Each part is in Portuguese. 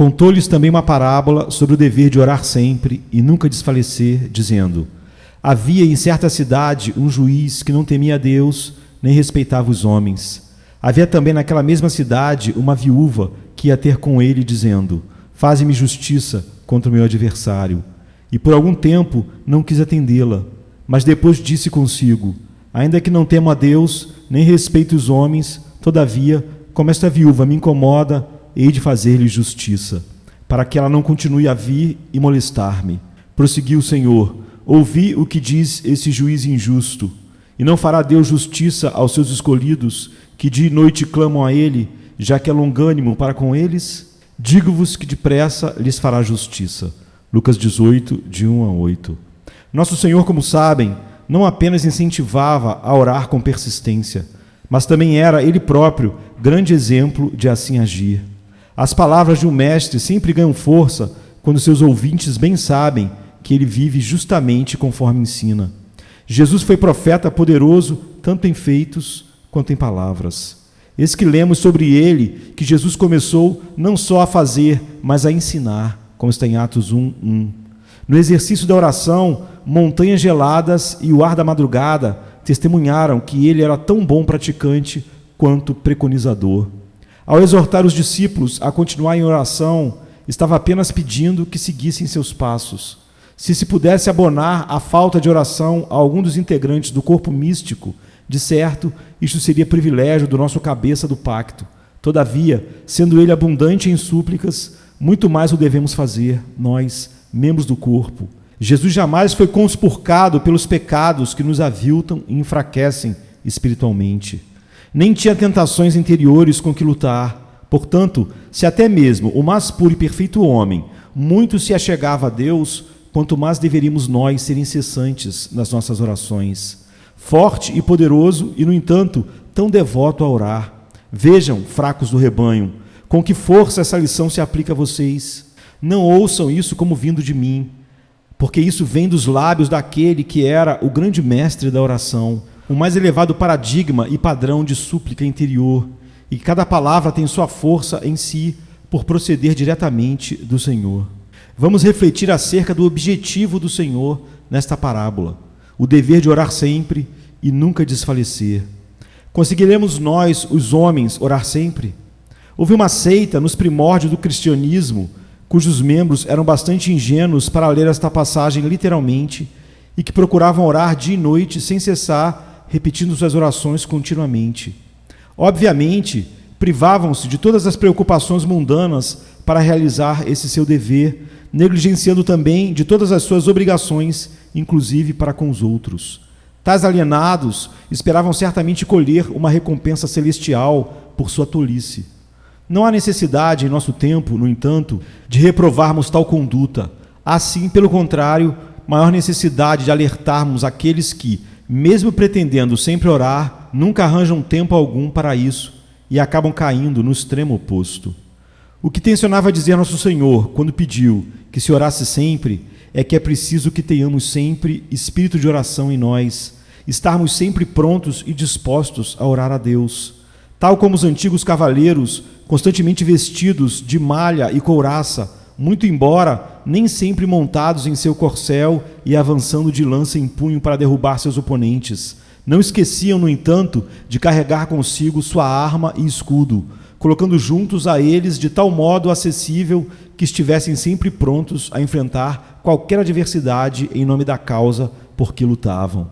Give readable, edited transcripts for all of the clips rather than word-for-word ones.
Contou-lhes também uma parábola sobre o dever de orar sempre e nunca desfalecer, dizendo: havia em certa cidade um juiz que não temia a Deus, nem respeitava os homens. Havia também naquela mesma cidade uma viúva que ia ter com ele, dizendo: faze-me justiça contra o meu adversário. E por algum tempo não quis atendê-la, mas depois disse consigo: ainda que não temo a Deus, nem respeito os homens, todavia, como esta viúva me incomoda, hei de fazer-lhe justiça, para que ela não continue a vir e molestar-me. Prosseguiu o Senhor: ouvi o que diz esse juiz injusto. E não fará Deus justiça aos seus escolhidos, que dia e noite clamam a Ele, já que é longânimo para com eles? Digo-vos que depressa lhes fará justiça. Lucas 18, de 1 a 8. Nosso Senhor, como sabem, não apenas incentivava a orar com persistência, mas também era Ele próprio grande exemplo de assim agir. As palavras de um mestre sempre ganham força quando seus ouvintes bem sabem que ele vive justamente conforme ensina. Jesus foi profeta poderoso tanto em feitos quanto em palavras. Eis que lemos sobre ele que Jesus começou não só a fazer, mas a ensinar, como está em Atos 1:1. No exercício da oração, montanhas geladas e o ar da madrugada testemunharam que ele era tão bom praticante quanto preconizador. Ao exortar os discípulos a continuar em oração, estava apenas pedindo que seguissem seus passos. Se pudesse abonar a falta de oração a algum dos integrantes do corpo místico, de certo, isto seria privilégio do nosso cabeça do pacto. Todavia, sendo ele abundante em súplicas, muito mais o devemos fazer, nós, membros do corpo. Jesus jamais foi conspurcado pelos pecados que nos aviltam e enfraquecem espiritualmente. Nem tinha tentações interiores com que lutar. Portanto, se até mesmo o mais puro e perfeito homem muito se achegava a Deus, quanto mais deveríamos nós ser incessantes nas nossas orações. Forte e poderoso e, no entanto, tão devoto a orar. Vejam, fracos do rebanho, com que força essa lição se aplica a vocês. Não ouçam isso como vindo de mim, porque isso vem dos lábios daquele que era o grande mestre da oração, o mais elevado paradigma e padrão de súplica interior, e que cada palavra tem sua força em si por proceder diretamente do Senhor. Vamos refletir acerca do objetivo do Senhor nesta parábola, o dever de orar sempre e nunca desfalecer. Conseguiremos nós, os homens, orar sempre? Houve uma seita nos primórdios do cristianismo, cujos membros eram bastante ingênuos para ler esta passagem literalmente e que procuravam orar dia e noite sem cessar, repetindo suas orações continuamente. Obviamente, privavam-se de todas as preocupações mundanas para realizar esse seu dever, negligenciando também de todas as suas obrigações, inclusive para com os outros. Tais alienados esperavam certamente colher uma recompensa celestial por sua tolice. Não há necessidade em nosso tempo, no entanto, de reprovarmos tal conduta. Há sim, pelo contrário, maior necessidade de alertarmos aqueles que, mesmo pretendendo sempre orar, nunca arranjam tempo algum para isso e acabam caindo no extremo oposto. O que tencionava dizer nosso Senhor quando pediu que se orasse sempre é que é preciso que tenhamos sempre espírito de oração em nós, estarmos sempre prontos e dispostos a orar a Deus. Tal como os antigos cavaleiros, constantemente vestidos de malha e couraça, muito embora nem sempre montados em seu corcel e avançando de lança em punho para derrubar seus oponentes, não esqueciam, no entanto, de carregar consigo sua arma e escudo, colocando juntos a eles de tal modo acessível que estivessem sempre prontos a enfrentar qualquer adversidade em nome da causa por que lutavam.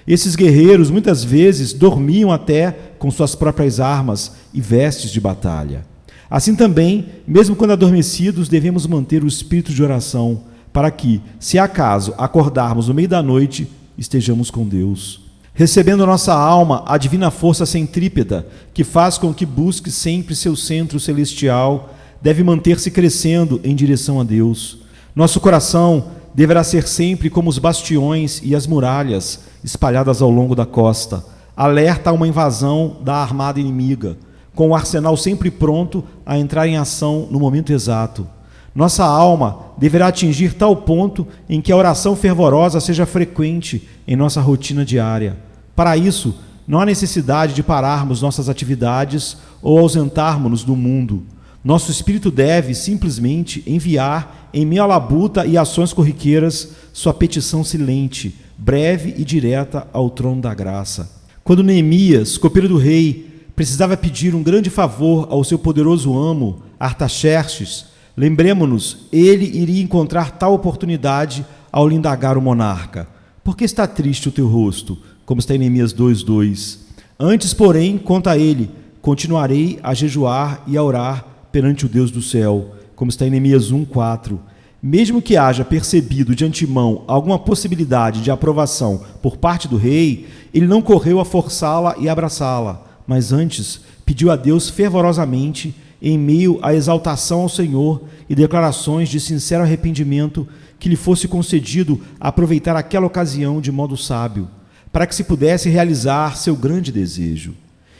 Esses guerreiros muitas vezes dormiam até com suas próprias armas e vestes de batalha. Assim também, mesmo quando adormecidos, devemos manter o espírito de oração, para que, se acaso acordarmos no meio da noite, estejamos com Deus. Recebendo nossa alma a divina força centrípeta, que faz com que busque sempre seu centro celestial, deve manter-se crescendo em direção a Deus. Nosso coração deverá ser sempre como os bastiões e as muralhas espalhadas ao longo da costa, alerta a uma invasão da armada inimiga, com o arsenal sempre pronto a entrar em ação no momento exato. Nossa alma deverá atingir tal ponto em que a oração fervorosa seja frequente em nossa rotina diária. Para isso, não há necessidade de pararmos nossas atividades ou ausentarmos-nos do mundo. Nosso espírito deve simplesmente enviar, em meio à labuta e ações corriqueiras, sua petição silente, breve e direta ao trono da graça. Quando Neemias, copeiro do rei, precisava pedir um grande favor ao seu poderoso amo, Artaxerxes, lembremo-nos, ele iria encontrar tal oportunidade ao lhe indagar o monarca: por que está triste o teu rosto? Como está em Neemias 2:2. Antes, porém, conta a ele, continuarei a jejuar e a orar perante o Deus do céu, como está em Neemias 1:4. Mesmo que haja percebido de antemão alguma possibilidade de aprovação por parte do rei, ele não correu a forçá-la e abraçá-la, mas antes pediu a Deus fervorosamente, em meio à exaltação ao Senhor e declarações de sincero arrependimento, que lhe fosse concedido aproveitar aquela ocasião de modo sábio, para que se pudesse realizar seu grande desejo.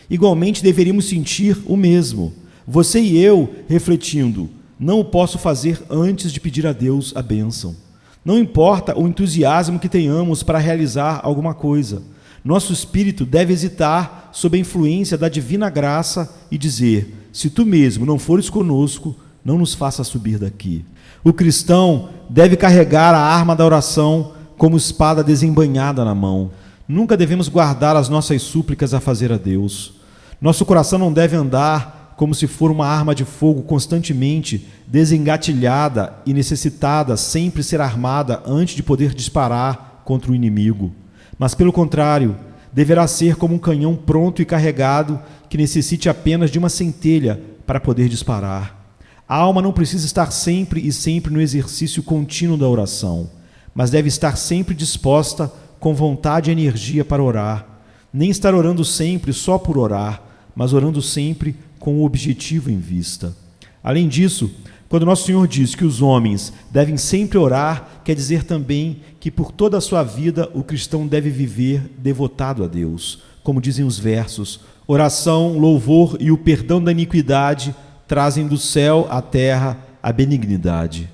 Igualmente deveríamos sentir o mesmo. Você e eu, refletindo, não o posso fazer antes de pedir a Deus a bênção. Não importa o entusiasmo que tenhamos para realizar alguma coisa, nosso espírito deve hesitar sob a influência da divina graça e dizer: se tu mesmo não fores conosco, não nos faça subir daqui. O cristão deve carregar a arma da oração como espada desembainhada na mão. Nunca devemos guardar as nossas súplicas a fazer a Deus. Nosso coração não deve andar como se for uma arma de fogo constantemente desengatilhada e necessitada sempre ser armada antes de poder disparar contra o inimigo. Mas, pelo contrário, deverá ser como um canhão pronto e carregado que necessite apenas de uma centelha para poder disparar. A alma não precisa estar sempre e sempre no exercício contínuo da oração, mas deve estar sempre disposta, com vontade e energia para orar. Nem estar orando sempre só por orar, mas orando sempre com o objetivo em vista. Além disso, quando Nosso Senhor diz que os homens devem sempre orar, quer dizer também que por toda a sua vida o cristão deve viver devotado a Deus. Como dizem os versos: oração, louvor e o perdão da iniquidade trazem do céu à terra a benignidade.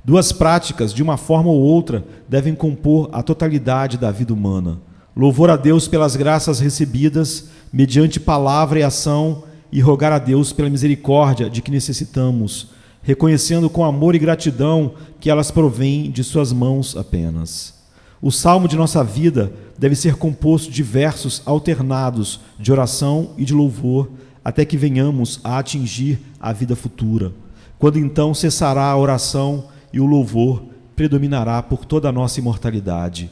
Duas práticas, de uma forma ou outra, devem compor a totalidade da vida humana: louvor a Deus pelas graças recebidas, mediante palavra e ação, e rogar a Deus pela misericórdia de que necessitamos, reconhecendo com amor e gratidão que elas provêm de suas mãos apenas. O salmo de nossa vida deve ser composto de versos alternados de oração e de louvor, até que venhamos a atingir a vida futura, quando então cessará a oração e o louvor predominará por toda a nossa imortalidade.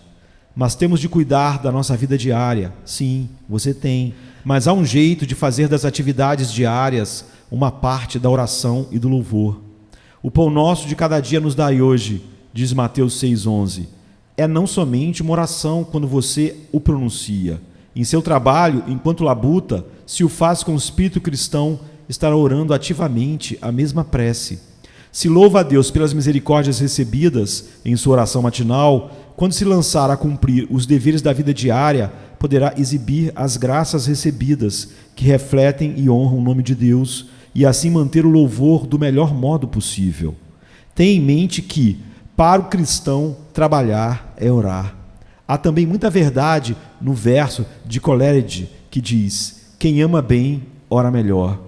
Mas temos de cuidar da nossa vida diária. Sim, você tem, mas há um jeito de fazer das atividades diárias uma parte da oração e do louvor. O pão nosso de cada dia nos dai hoje, diz Mateus 6,11. É não somente uma oração quando você o pronuncia. Em seu trabalho, enquanto labuta, se o faz com o espírito cristão, estará orando ativamente a mesma prece. Se louva a Deus pelas misericórdias recebidas em sua oração matinal, quando se lançar a cumprir os deveres da vida diária, poderá exibir as graças recebidas, que refletem e honram o nome de Deus, e assim manter o louvor do melhor modo possível. Tenha em mente que, para o cristão, trabalhar é orar. Há também muita verdade no verso de Coleridge, que diz: quem ama bem, ora melhor.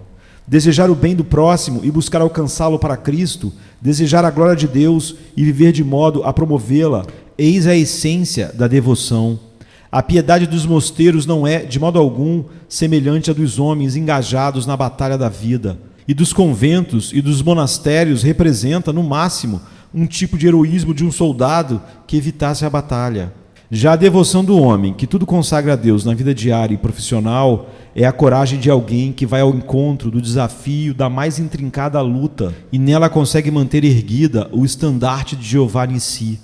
Desejar o bem do próximo e buscar alcançá-lo para Cristo, desejar a glória de Deus e viver de modo a promovê-la, eis a essência da devoção. A piedade dos mosteiros não é, de modo algum, semelhante à dos homens engajados na batalha da vida. E dos conventos e dos monastérios representa, no máximo, um tipo de heroísmo de um soldado que evitasse a batalha. Já a devoção do homem, que tudo consagra a Deus na vida diária e profissional, é a coragem de alguém que vai ao encontro do desafio da mais intrincada luta e nela consegue manter erguida o estandarte de Jeová em si.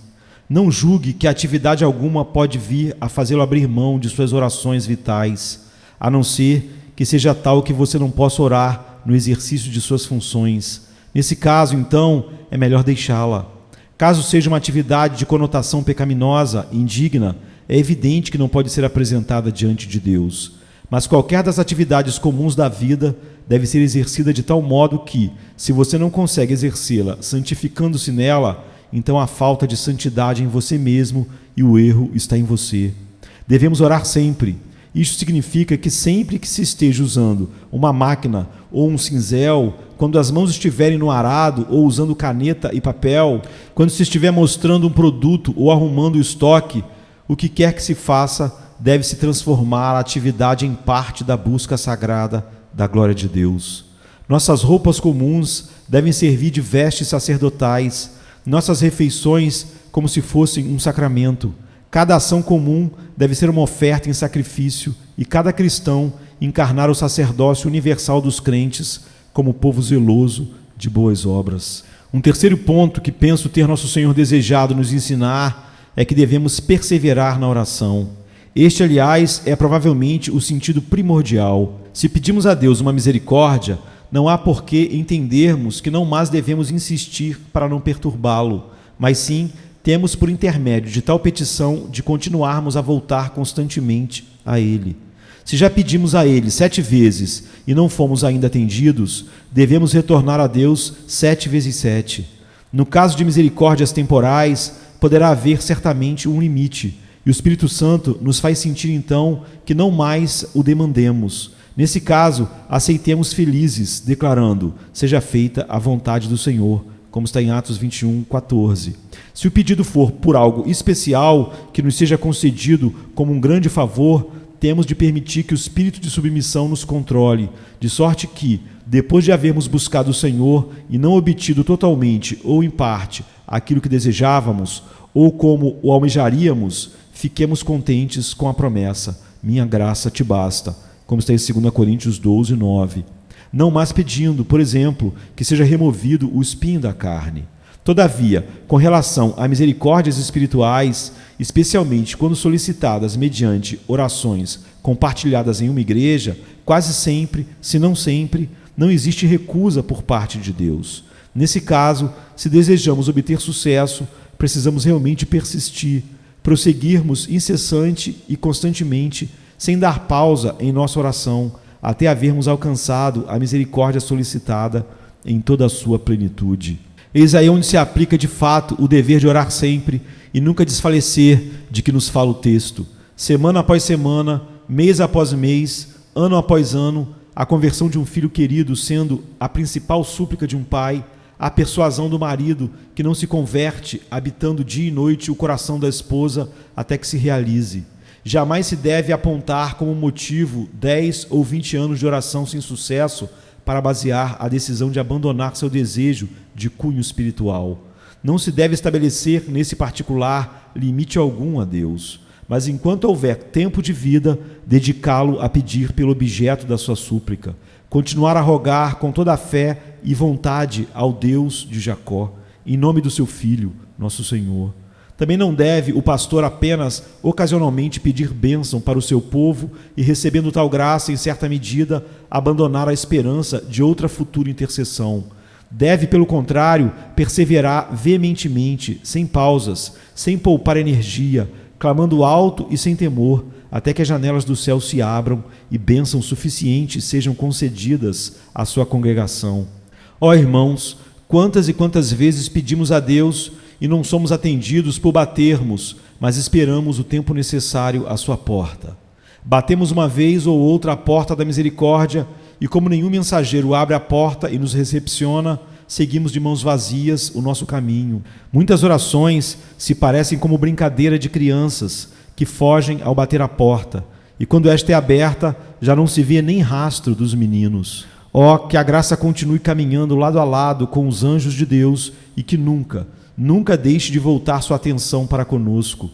Não julgue que atividade alguma pode vir a fazê-lo abrir mão de suas orações vitais, a não ser que seja tal que você não possa orar no exercício de suas funções. Nesse caso, então, é melhor deixá-la. Caso seja uma atividade de conotação pecaminosa e indigna, é evidente que não pode ser apresentada diante de Deus. Mas qualquer das atividades comuns da vida deve ser exercida de tal modo que, se você não consegue exercê-la santificando-se nela, então há falta de santidade em você mesmo e o erro está em você. Devemos orar sempre, Isso significa que sempre que se esteja usando uma máquina ou um cinzel, quando as mãos estiverem no arado ou usando caneta e papel, quando se estiver mostrando um produto ou arrumando o estoque, o que quer que se faça deve se transformar a atividade em parte da busca sagrada da glória de Deus. Nossas roupas comuns devem servir de vestes sacerdotais, nossas refeições como se fossem um sacramento. Cada ação comum deve ser uma oferta em sacrifício e cada cristão encarnar o sacerdócio universal dos crentes como povo zeloso de boas obras. Um terceiro ponto que penso ter nosso Senhor desejado nos ensinar é que devemos perseverar na oração. Este, aliás, é provavelmente o sentido primordial. Se pedimos a Deus uma misericórdia, não há por que entendermos que não mais devemos insistir para não perturbá-lo, mas sim temos por intermédio de tal petição de continuarmos a voltar constantemente a Ele. Se já pedimos a Ele 7 vezes e não fomos ainda atendidos, devemos retornar a Deus 7 vezes 7. No caso de misericórdias temporais, poderá haver certamente um limite, e o Espírito Santo nos faz sentir então que não mais o demandemos. Nesse caso, aceitemos felizes, declarando: seja feita a vontade do Senhor, como está em Atos 21:14. Se o pedido for por algo especial, que nos seja concedido como um grande favor, temos de permitir que o espírito de submissão nos controle, de sorte que, depois de havermos buscado o Senhor e não obtido totalmente ou em parte aquilo que desejávamos, ou como o almejaríamos, fiquemos contentes com a promessa: minha graça te basta, como está em 2 Coríntios 12:9. Não mais pedindo, por exemplo, que seja removido o espinho da carne. Todavia, com relação a misericórdias espirituais, especialmente quando solicitadas mediante orações compartilhadas em uma igreja, quase sempre, se não sempre, não existe recusa por parte de Deus. Nesse caso, se desejamos obter sucesso, precisamos realmente persistir, prosseguirmos incessante e constantemente, sem dar pausa em nossa oração, até havermos alcançado a misericórdia solicitada em toda a sua plenitude. Eis aí onde se aplica de fato o dever de orar sempre e nunca desfalecer de que nos fala o texto. Semana após semana, mês após mês, ano após ano, a conversão de um filho querido sendo a principal súplica de um pai, a persuasão do marido que não se converte, habitando dia e noite o coração da esposa até que se realize. Jamais se deve apontar como motivo 10 ou 20 anos de oração sem sucesso para basear a decisão de abandonar seu desejo de cunho espiritual. Não se deve estabelecer, nesse particular, limite algum a Deus, mas enquanto houver tempo de vida, dedicá-lo a pedir pelo objeto da sua súplica, continuar a rogar com toda a fé e vontade ao Deus de Jacó, em nome do seu Filho, nosso Senhor. Também não deve o pastor apenas ocasionalmente pedir bênção para o seu povo e, recebendo tal graça, em certa medida, abandonar a esperança de outra futura intercessão. Deve, pelo contrário, perseverar veementemente, sem pausas, sem poupar energia, clamando alto e sem temor, até que as janelas do céu se abram e bênçãos suficientes sejam concedidas à sua congregação. Ó irmãos, quantas e quantas vezes pedimos a Deus e não somos atendidos por batermos, mas esperamos o tempo necessário à sua porta. Batemos uma vez ou outra a porta da misericórdia e, como nenhum mensageiro abre a porta e nos recepciona, seguimos de mãos vazias o nosso caminho. Muitas orações se parecem como brincadeira de crianças que fogem ao bater a porta, e quando esta é aberta, já não se vê nem rastro dos meninos. Ó, que a graça continue caminhando lado a lado com os anjos de Deus e que nunca deixe de voltar sua atenção para conosco.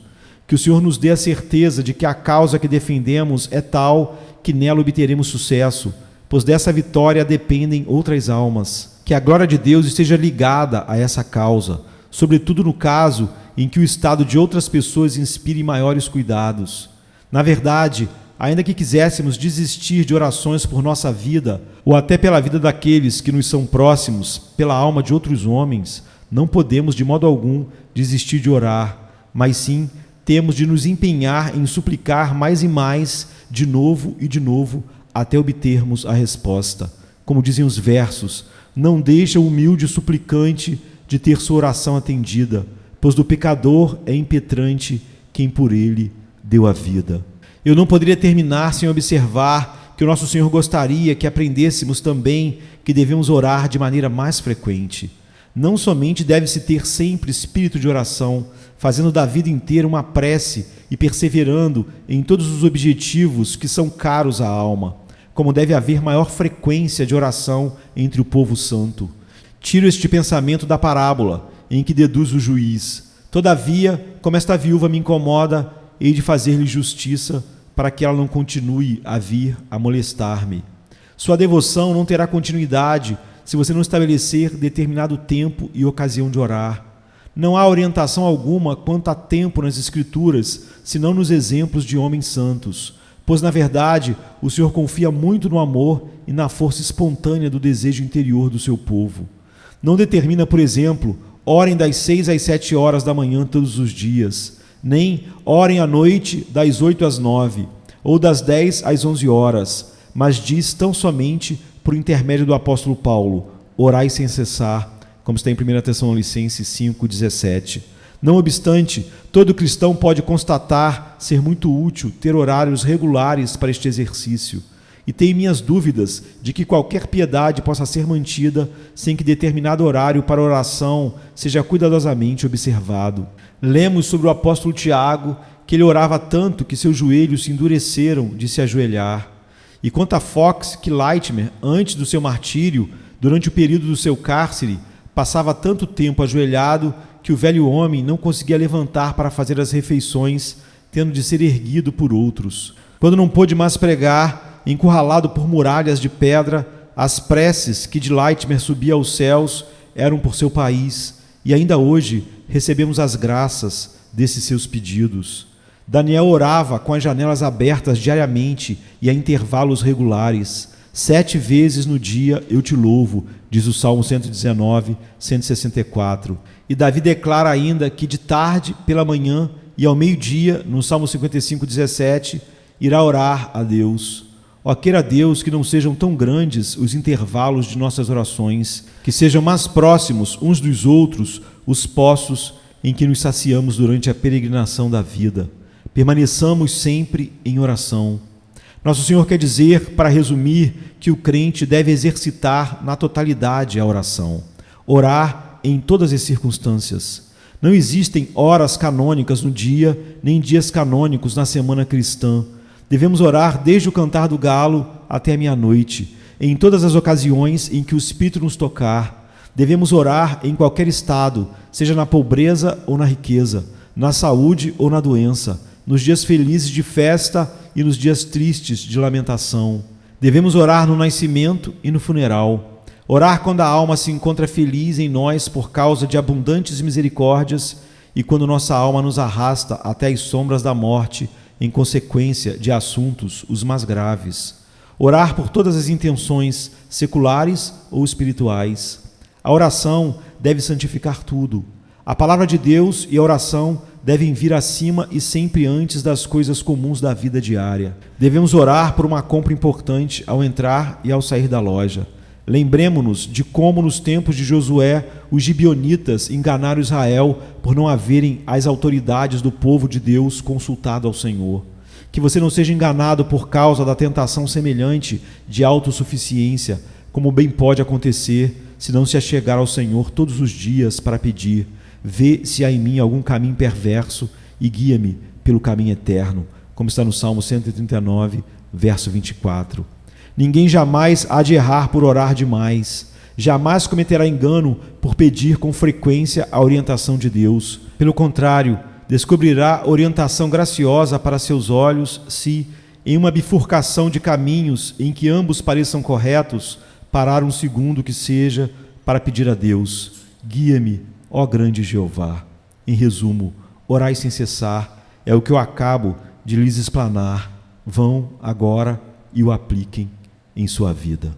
Que o Senhor nos dê a certeza de que a causa que defendemos é tal que nela obteremos sucesso, pois dessa vitória dependem outras almas. Que a glória de Deus esteja ligada a essa causa, sobretudo no caso em que o estado de outras pessoas inspire maiores cuidados. Na verdade, ainda que quiséssemos desistir de orações por nossa vida, ou até pela vida daqueles que nos são próximos, pela alma de outros homens, não podemos de modo algum desistir de orar, mas sim temos de nos empenhar em suplicar mais e mais, de novo e de novo, até obtermos a resposta. Como dizem os versos: não deixa o humilde suplicante de ter sua oração atendida, pois do pecador é impetrante quem por ele deu a vida. Eu não poderia terminar sem observar que o nosso Senhor gostaria que aprendêssemos também que devemos orar de maneira mais frequente. Não somente deve-se ter sempre espírito de oração, fazendo da vida inteira uma prece e perseverando em todos os objetivos que são caros à alma, como deve haver maior frequência de oração entre o povo santo. Tiro este pensamento da parábola, em que deduz o juiz: todavia, como esta viúva me incomoda, hei de fazer-lhe justiça, para que ela não continue a vir a molestar-me. Sua devoção não terá continuidade se você não estabelecer determinado tempo e ocasião de orar. Não há orientação alguma quanto a tempo nas Escrituras, senão nos exemplos de homens santos, pois, na verdade, o Senhor confia muito no amor e na força espontânea do desejo interior do seu povo. Não determina, por exemplo, orem das 6 às 7 horas da manhã todos os dias, nem orem à noite das 8 às 9, ou das 10 às 11 horas, mas diz tão somente, por intermédio do apóstolo Paulo: orai sem cessar, como está em 1 Tessalonicenses 5,17. Não obstante, todo cristão pode constatar ser muito útil ter horários regulares para este exercício, e tenho minhas dúvidas de que qualquer piedade possa ser mantida sem que determinado horário para oração seja cuidadosamente observado. Lemos sobre o apóstolo Tiago que ele orava tanto que seus joelhos se endureceram de se ajoelhar. E quanto a Fox, que Lightmer, antes do seu martírio, durante o período do seu cárcere, passava tanto tempo ajoelhado que o velho homem não conseguia levantar para fazer as refeições, tendo de ser erguido por outros. Quando não pôde mais pregar, encurralado por muralhas de pedra, as preces que de Lightmer subia aos céus eram por seu país, e ainda hoje recebemos as graças desses seus pedidos. Daniel orava com as janelas abertas diariamente e a intervalos regulares. 7 vezes no dia eu te louvo, diz o Salmo 119, 164. E Davi declara ainda que de tarde, pela manhã e ao meio-dia, no Salmo 55, 17, irá orar a Deus. Ó, queira Deus que não sejam tão grandes os intervalos de nossas orações, que sejam mais próximos uns dos outros os poços em que nos saciamos durante a peregrinação da vida. Permaneçamos sempre em oração. Nosso Senhor quer dizer, para resumir, que o crente deve exercitar na totalidade a oração. Orar em todas as circunstâncias. Não existem horas canônicas no dia, nem dias canônicos na semana cristã. Devemos orar desde o cantar do galo até a meia-noite, em todas as ocasiões em que o Espírito nos tocar. Devemos orar em qualquer estado, seja na pobreza ou na riqueza, na saúde ou na doença, nos dias felizes de festa e nos dias tristes de lamentação. Devemos orar no nascimento e no funeral. Orar quando a alma se encontra feliz em nós por causa de abundantes misericórdias e quando nossa alma nos arrasta até as sombras da morte em consequência de assuntos os mais graves. Orar por todas as intenções, seculares ou espirituais. A oração deve santificar tudo. A palavra de Deus e a oração devem vir acima e sempre antes das coisas comuns da vida diária. Devemos orar por uma compra importante ao entrar e ao sair da loja. Lembremos-nos de como nos tempos de Josué os gibeonitas enganaram Israel por não haverem as autoridades do povo de Deus consultado ao Senhor. Que você não seja enganado por causa da tentação semelhante de autossuficiência, como bem pode acontecer se não se achegar ao Senhor todos os dias para pedir: vê se há em mim algum caminho perverso e guia-me pelo caminho eterno, como está no Salmo 139, verso 24. Ninguém jamais há de errar por orar demais, jamais cometerá engano por pedir com frequência a orientação de Deus. Pelo contrário, descobrirá orientação graciosa para seus olhos se, em uma bifurcação de caminhos em que ambos pareçam corretos, parar um segundo que seja para pedir a Deus: guia-me, ó grande Jeová. Em resumo, orai sem cessar é o que eu acabo de lhes explanar. Vão agora e o apliquem em sua vida.